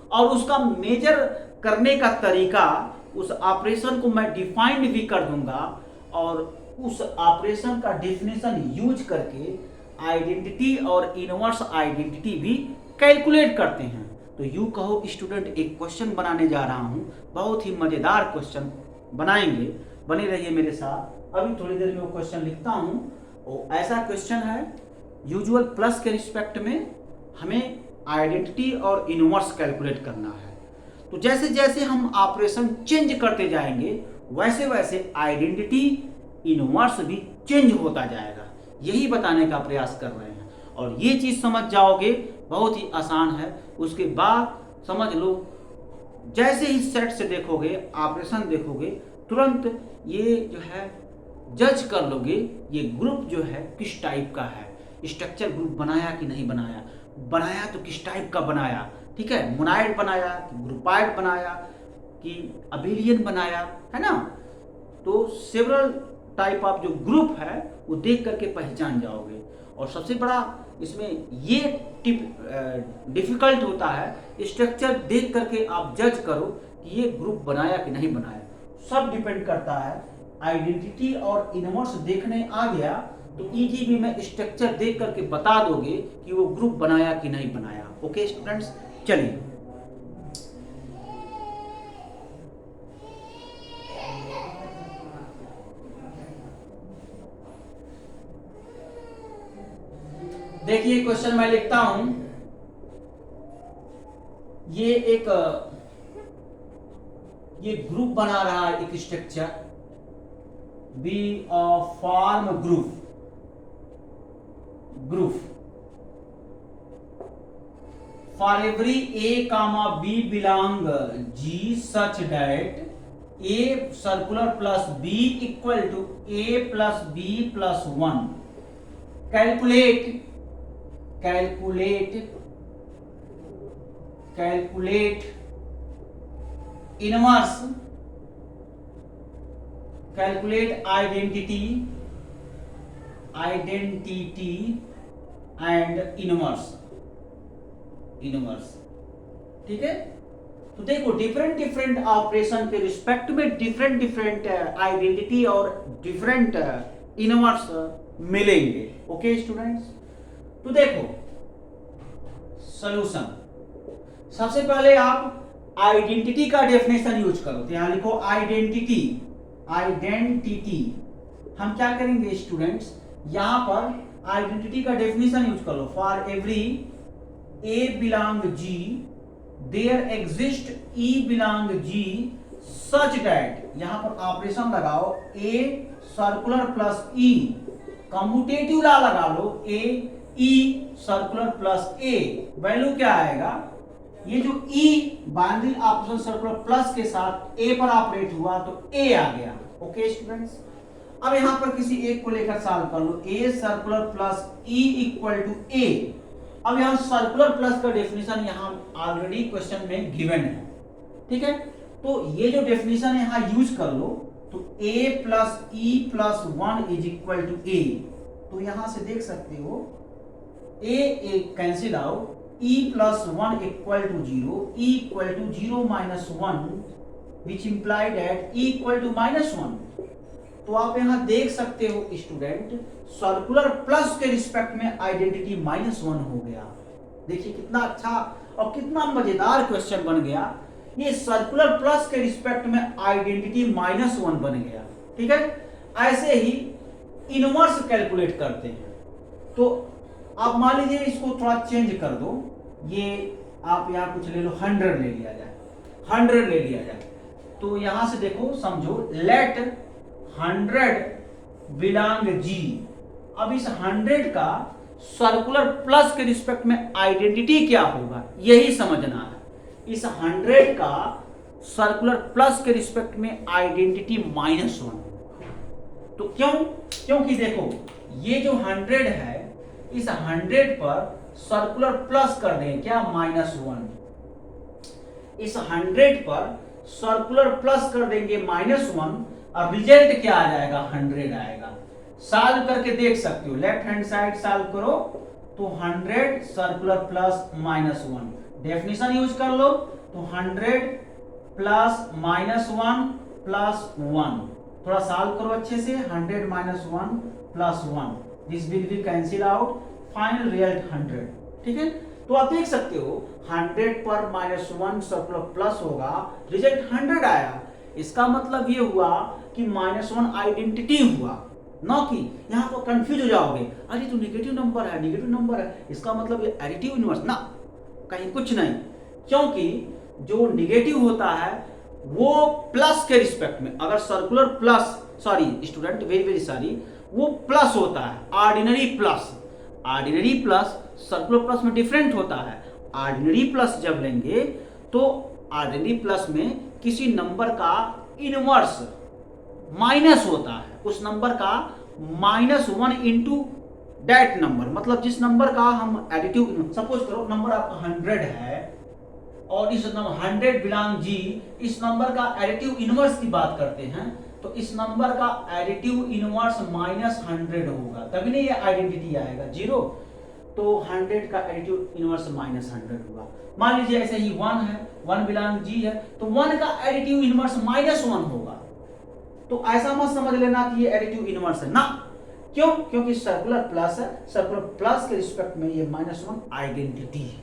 और उसका मेजर करने का तरीका, उस ऑपरेशन को मैं डिफाइंड भी कर दूंगा और उस ऑपरेशन का डेफिनेशन यूज करके आइडेंटिटी और इनवर्स आइडेंटिटी भी कैलकुलेट करते हैं। तो यूं कहो स्टूडेंट, एक क्वेश्चन बनाने जा रहा हूं, बहुत ही मजेदार क्वेश्चन बनाएंगे, बने रहिए मेरे साथ। अभी थोड़ी देर में वो क्वेश्चन लिखता हूं। वो ऐसा क्वेश्चन है, यूजुअल प्लस के रिस्पेक्ट में हमें आइडेंटिटी और इनवर्स कैलकुलेट करना है। तो जैसे जैसे हम ऑपरेशन चेंज करते जाएंगे वैसे वैसे आइडेंटिटी इनवर्स भी चेंज होता जाएगा, यही बताने का प्रयास कर रहे हैं। और ये चीज समझ जाओगे, बहुत ही आसान है। उसके बाद समझ लो, जैसे ही सेट से देखोगे, ऑपरेशन देखोगे, तुरंत ये जो है जज कर लोगे ये ग्रुप जो है किस टाइप का है, स्ट्रक्चर ग्रुप बनाया कि नहीं बनाया, बनाया तो किस टाइप का बनाया, ठीक है, मोनाइड बनाया कि ग्रुपाइड बनाया कि अबेलियन बनाया, है ना। तो सेवरल टाइप ऑफ जो ग्रुप है वो देख करके पहचान जाओगे। और सबसे बड़ा इसमें ये डिफिकल्ट होता है, स्ट्रक्चर देख करके आप जज करो कि ये ग्रुप बनाया कि नहीं बनाया। सब डिपेंड करता है, आइडेंटिटी और इनवर्स देखने आ गया तो इजीली में स्ट्रक्चर देख करके बता दोगे कि वो ग्रुप बनाया कि नहीं बनाया। ओके स्टूडेंट्स, चलिए देखिए क्वेश्चन मैं लिखता हूं। ये ग्रुप बना रहा है, एक structure b of form group for every a comma b belong G such that a circular plus b equal to a plus b plus 1। Calculate inverse, calculate identity and inverse, ठीक है। तो देखो different operation के respect में different identity और different inverse मिलेंगे। Okay students, तो देखो सॉल्यूशन, सबसे पहले आप आइडेंटिटी का डेफिनेशन यूज करो। तो यहां लिखो आइडेंटिटी। हम क्या करेंगे स्टूडेंट्स, यहां पर आइडेंटिटी का डेफिनेशन यूज करो। For every A belong G there exist E belong G such that, यहां पर ऑपरेशन लगाओ, a circular plus e, commutative law लगा लो, a e circular plus a, value क्या आएगा, ये जो e binary operation circular plus के साथ ए पर ऑपरेट हुआ तो ए आ गया। ओके स्टूडेंट्स, अब यहां पर किसी एक को लेकर सॉल्व कर लो, a circular plus E equal to a. अब यहां सर्कुलर प्लस का डेफिनेशन यहां ऑलरेडी क्वेश्चन में गिवन है, ठीक है। तो ये जो डेफिनेशन यहां यूज कर लो, तो a plus e plus 1 is equal to a. तो यहां से देख सकते हो a cancel out, e plus 1 equal to 0, e equal to 0 minus 1 which imply that e equal to minus 1। तो आप यहां देख सकते हो स्टूडेंट, सर्कुलर प्लस के रिस्पेक्ट में आइडेंटिटी -1 हो गया। देखिए कितना अच्छा और कितना मजेदार क्वेश्चन बन गया। ये सर्कुलर प्लस के रिस्पेक्ट में आइडेंटिटी -1 बन गया। ठीक है, ऐसे ही इनवर्स कैलकुलेट करते हैं। तो आप मान लीजिए इसको थोड़ा चेंज कर दो, ये आप यहाँ कुछ ले लो, 100 ले लिया जाए, 100 ले लिया जाए। तो यहां से देखो, समझो, लेट 100 बिलोंग जी। अब इस 100 का सर्कुलर प्लस के रिस्पेक्ट में आइडेंटिटी क्या होगा, यही समझना है। इस 100 का सर्कुलर प्लस के रिस्पेक्ट में आइडेंटिटी -1। तो क्योंकि देखो, ये जो 100 है, इस 100 पर सर्कुलर प्लस कर दें क्या, -1। इस 100 पर सर्कुलर प्लस कर देंगे -1, और रिजल्ट क्या आ जाएगा, 100 आएगा। सॉल्व करके देख सकते हो, लेफ्ट हैंड साइड सॉल्व करो तो 100 सर्कुलर प्लस -1, डेफिनेशन यूज कर लो तो 100 प्लस -1 प्लस 1, थोड़ा सॉल्व करो अच्छे से, 100 -1 plus 1, this will be cancel out, final result 100। ठीक है, तो आप देख सकते हो 100 पर -1 सर्कुलर प्लस होगा, रिजल्ट 100 आया। इसका मतलब ये हुआ कि -1 आइडेंटिटी हुआ, ना कि यहां पर कंफ्यूज हो जाओगे, अरे तो नेगेटिव नंबर है, नेगेटिव नंबर है, इसका मतलब ये एडिटिव इनवर्स ना, कहीं कुछ नहीं। क्योंकि जो नेगेटिव होता है वो प्लस के रिस्पेक्ट में, अगर circular plus, sorry student, very very sorry, वो प्लस होता है, ordinary plus. Ordinary plus circular plus में डिफरेंट होता है। ऑर्डिनरी प्लस जब लेंगे तो ऑर्डिनरी प्लस में किसी नंबर का इनवर्स माइनस होता है, उस नंबर का -1 इंटू दैट नंबर, मतलब जिस नंबर का हम एडिटिव, सपोज करो नंबर आपका 100 है और इस नंबर 100 बिलोंग जी, इस नंबर का एडिटिव इनवर्स की बात करते हैं, तो इस नंबर का एडिटिव इनवर्स -100 होगा, तभी नहीं ये आइडेंटिटी आएगा 0। तो 100 का एडिटिव इनवर्स -100 होगा। मान लीजिए ऐसे ही 1 है, 1 बिलोंग जी है, तो 1 का एडिटिव इनवर्स -1 होगा। तो ऐसा मत समझ लेना कि ये एडिटिव इनवर्स है ना, क्यों, क्योंकि सर्कुलर प्लस है, सर्कुलर प्लस के रिस्पेक्ट में ये -1 आइडेंटिटी है।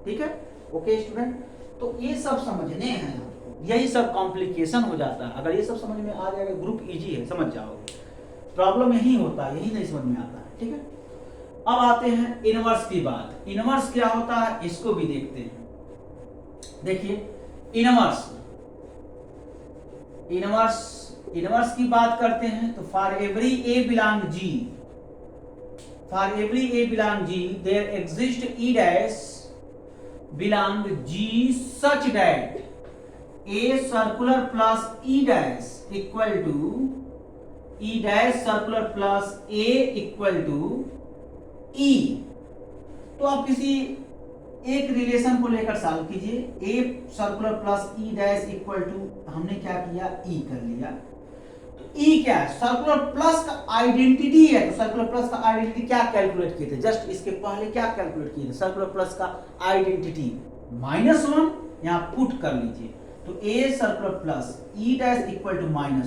ठीक है, ओके स्टूडेंट, तो ये सब समझने हैं, यही सब कॉम्प्लिकेशन हो जाता है। अगर ये सब समझ में आ जाएगा, ग्रुप इजी है, समझ जाओगे। प्रॉब्लम यही होता है, यही नहीं समझ में आता है। ठीक है, अब आते हैं इनवर्स की बात। इनवर्स क्या होता है, इसको भी देखते हैं। देखिए, इनवर्स की बात करते हैं तो for every A belong G, for every A belong G there exist E dash belong G such that a circular plus e dash equal to e dash circular plus a equal to e. तो आप किसी एक relation को लेकर solve कीजिए, a circular plus e dash equal to, हमने क्या किया, ई कर लिया। तो ई क्या है, सर्कुलर प्लस का आइडेंटिटी है। तो सर्कुलर प्लस का आइडेंटिटी क्या कैलकुलेट किए थे, जस्ट इसके पहले क्या कैलकुलेट किए थे, सर्कुलर प्लस का आइडेंटिटी -1, यहां पुट कर लीजिए। तो a circular plus e dash equal to -1।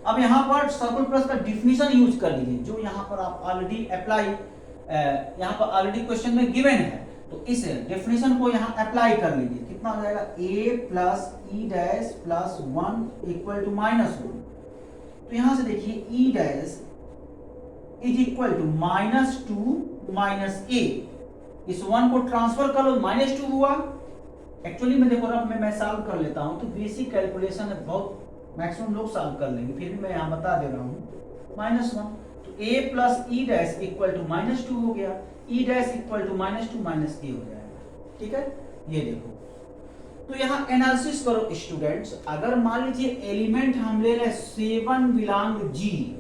अब यहां पर सर्कुलर प्लस का डिफिनीशन यूज कर लीजिए, जो यहां पर आप ऑलरेडी अप्लाई, यहां पर ऑलरेडी क्वेश्चन में गिवन है, तो इस डेफिनेशन को यहां अप्लाई कर लीजिए। कितना हो जाएगा, a plus e dash plus 1 equal to -1। तो यहां से देखिए e dash is equal to -2 minus a, इस 1 को ट्रांसफर कर लो, -2 हुआ। एक्चुअली में देखो, रफ में मैं सॉल्व कर लेता हूं, तो बेसिक कैलकुलेशन है, बहुत मैक्सिमम लोग सॉल्व कर लेंगे, फिर भी मैं यहां बता दे रहा हूं। -1, तो a plus e dash equal to -2 हो गया, e dash equal to -2 minus a हो जाएगा। ठीक है, ये देखो। तो यहाँ एनालिसिस करो स्टूडेंट्स, अगर मान लीजिए एलिमेंट हम ले रहे 7 बिलोंग जी,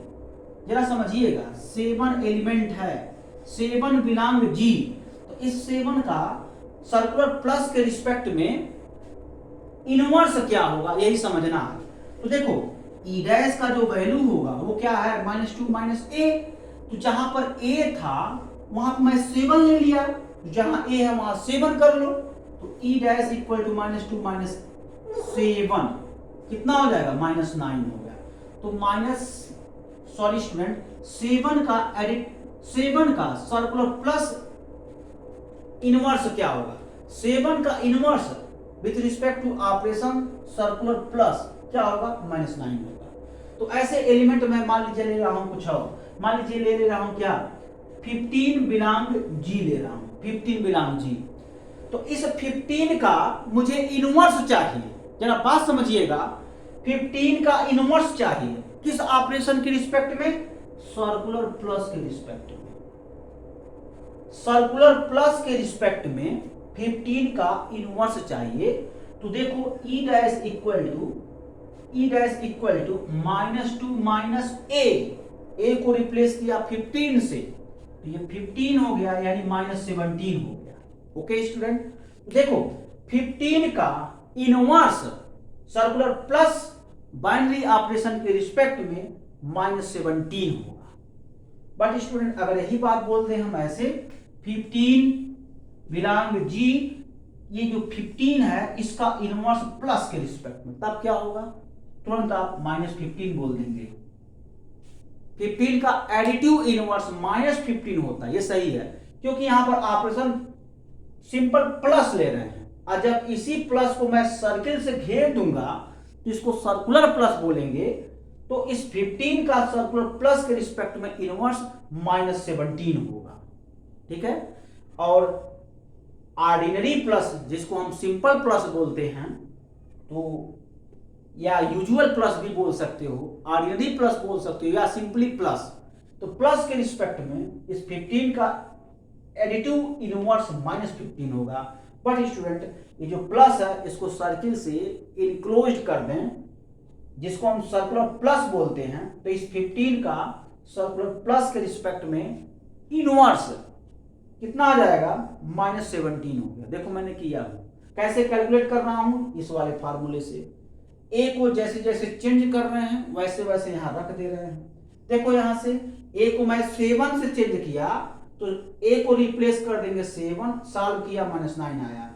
जरा समझिएगा, 7 एलिमेंट है, 7 बिलोंग जी, तो इस 7 का सर्कुलर प्लस के रिस्पेक्ट में इनवर्स क्या होगा, यही समझना है। तो देखो, ई डैश का जो वैल्यू होगा वो क्या है, -2 माइनस a। तो जहां पर a था वहां पर मैं 7 ले लिया, जहां a है वहां 7 कर लो। तो e dash equal to -2 minus 7 कितना हो जाएगा, -9 हो गया। तो सॉरी स्टूडेंट, 7 का सर्कुलर प्लस इनवर्स क्या होगा, 7 का inverse with respect to operation circular plus क्या होगा, -9 होगा। तो ऐसे एलिमेंट मैं मान लीजिए ले रहा हूं कुछ और, मान लीजिए ले रहा हूं क्या, 15 बिलोंग जी ले रहा हूं, 15 बिलोंग जी। तो इस 15 का मुझे इनवर्स चाहिए, जरा बात समझिएगा, 15 का इनवर्स चाहिए किस ऑपरेशन के रिस्पेक्ट में, सर्कुलर प्लस के रिस्पेक्ट में। सर्कुलर प्लस के रिस्पेक्ट में 15 का इनवर्स चाहिए। तो देखो ई डैश इक्वल टू -2 ए को रिप्लेस किया 15 से, तो ये 15 हो गया, यानी -17 हो गया। ओके स्टूडेंट, देखो 15 का inverse circular plus binary operation के रिस्पेक्ट में -17 होगा। बट स्टूडेंट अगर यही बात बोल दें हम ऐसे, 15 बिलोंग जी, ये जो 15 है इसका इनवर्स प्लस के रिस्पेक्ट में, तब क्या होगा, तुरंत आप -15 बोल देंगे। 15 का एडिटिव इनवर्स -15 होता है, ये सही है, क्योंकि यहां पर ऑपरेशन सिंपल प्लस ले रहे हैं, और जब इसी प्लस को मैं सर्किल से घेर दूंगा तो इसको सर्कुलर प्लस बोलेंगे। तो इस 15 का सर्कुलर प्लस के रिस्पेक्ट में इनवर्स -17 होगा, ठीक है। और ऑर्डिनरी प्लस, जिसको हम सिंपल प्लस बोलते हैं, तो या यूजुअल प्लस भी बोल सकते हो, ऑर्डिनरी प्लस बोल सकते हो, या सिंपली प्लस। तो प्लस के रिस्पेक्ट में इस 15 का एडिटिव इनवर्स -15 होगा। बट स्टूडेंट ये जो प्लस है इसको सर्किल से इनक्लोज्ड कर दें, जिसको हम सर्कुलर प्लस बोलते हैं, तो इस 15 का सर्कुलर प्लस के रिस्पेक्ट में इनवर्स कितना आ जाएगा, -17 हो गया। देखो मैंने किया हूं, कैसे कैलकुलेट कर रहा हूं, इस वाले फार्मूले से। ए को जैसे जैसे चेंज कर रहे हैं वैसे वैसे यहां रख दे रहे हैं। देखो यहां से ए को मैं 7 से चेंज किया, तो ए को रिप्लेस कर देंगे 7, सॉल्व किया -9 आया।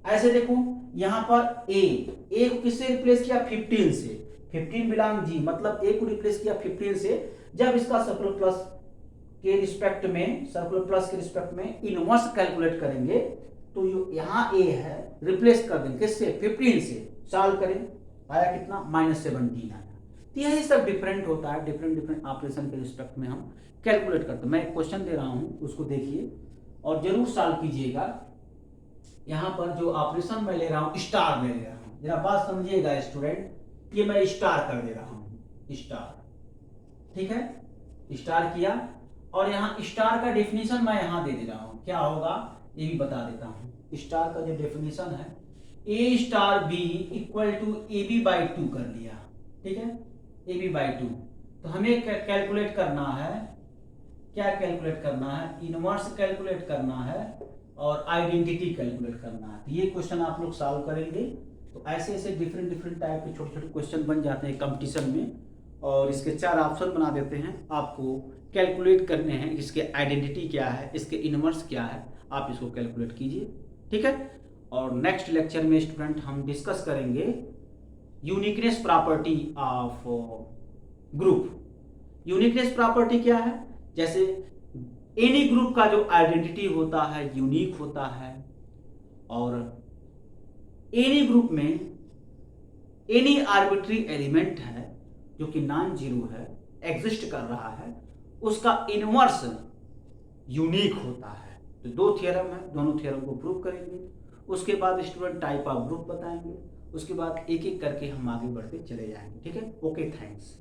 ऐसे देखो यहां पर ए को किससे रिप्लेस किया, 15 से, 15 बिलोंग जी, मतलब ए को रिप्लेस किया 15 से। जब इसका सर्कुलर प्लस के रिस्पेक्ट में इनवर्स कैलकुलेट करेंगे, तो जो यहां ए है रिप्लेस कर देंगे किससे, 15 से, सॉल्व करें, आया कितना, -17 आया। तो यही सब डिफरेंट होता है, डिफरेंट ऑपरेशन के रिस्पेक्ट में हम कैलकुलेट करते हैं। मैं एक क्वेश्चन दे रहा हूं, उसको देखिए और जरूर सॉल्व कीजिएगा। यहां पर जो ऑपरेशन मैं ले रहा हूं, स्टार ले रहा हूं, जरा बात समझिएगा स्टूडेंट, ये मैं स्टार कर दे रहा हूं, स्टार, ठीक है, स्टार किया। और यहाँ स्टार का डेफिनेशन मैं यहां दे रहा हूं, क्या होगा ये भी बता देता हूं। स्टार का जो डेफिनेशन है, a star b equal to AB/2 कर लिया, ठीक है, AB/2। तो हमें कैलकुलेट करना है, क्या कैलकुलेट करना है, इनवर्स कैलकुलेट करना है और आइडेंटिटी कैलकुलेट करना है। तो ये क्वेश्चन आप लोग सॉल्व करेंगे। तो ऐसे ऐसे डिफरेंट टाइप के छोटे छोटे क्वेश्चन बन जाते हैं कंपटीशन में, और इसके 4 ऑप्शन बना देते हैं, आपको कैलकुलेट करने हैं, इसके आइडेंटिटी क्या है, इसके इनवर्स क्या है, आप इसको कैलकुलेट कीजिए, ठीक है। और नेक्स्ट लेक्चर में स्टूडेंट हम डिस्कस करेंगे uniqueness property of group. Uniqueness property क्या है, जैसे एनी ग्रुप का जो आइडेंटिटी होता है यूनिक होता है, और एनी ग्रुप में एनी आर्बिट्री एलिमेंट है जो कि नॉन जीरो है, एग्जिस्ट कर रहा है, उसका इनवर्स यूनिक होता है। तो 2 थ्योरम है, दोनों थ्योरम को प्रूव करेंगे। उसके बाद स्टूडेंट टाइप ऑफ ग्रुप बताएंगे, उसके बाद एक एक करके हम आगे बढ़ते चले जाएंगे, ठीक है। Okay, thanks.